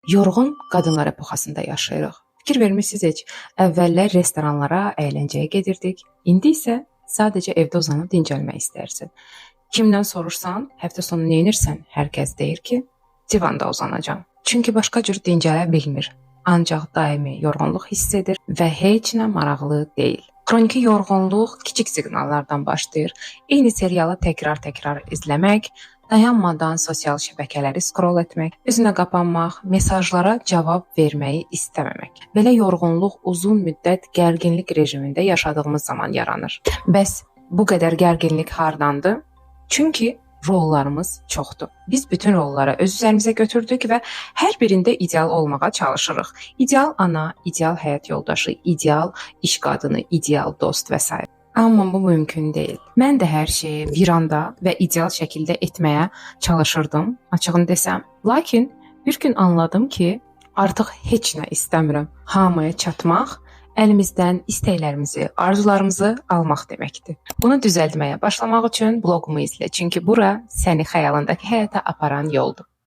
Yorğun qadınlar epoxasında yaşayırıq. Fikir vermisiniz heç, əvvəllər restoranlara, əyləncəyə gedirdik. İndi isə sadəcə evdə uzanıb dincəlmək istərsən. Kimdən soruşsan, həftə sonu nə edirsən? Hər kəs deyir ki, divanda uzanacam. Çünki başqa cür dincələ bilmir. Ancaq daimi yorğunluq hiss edir və heç nə maraqlı deyil. Xroniki yorğunluq kiçik siqnallardan başlayır. Eyni serialı təkrar izləmək, dayanmadan sosial şəbəkələri scroll etmək, üzünə qapanmaq, mesajlara cavab verməyi istəməmək. Belə yorğunluq uzun müddət gərginlik rejimində yaşadığımız zaman yaranır. Bəs bu qədər gərginlik hardandır? Çünki rollarımız çoxdur. Biz bütün rolları öz üzərimizə götürdük və hər birində ideal olmağa çalışırıq. İdeal ana, ideal həyat yoldaşı, ideal iş qadını, ideal dost və s. Amma bu mümkün deyil. Mən də hər şeyi bir anda və ideal şəkildə etməyə çalışırdım, açığını desəm. Lakin bir gün anladım ki, artıq heç nə istəmirəm. Hamıya çatmaq, əlimizdən istəklərimizi, arzularımızı almaq deməkdir. Bunu düzəltməyə başlamaq üçün bloqumu izlə. Çünki bura səni xəyalındakı həyata aparan yoldur.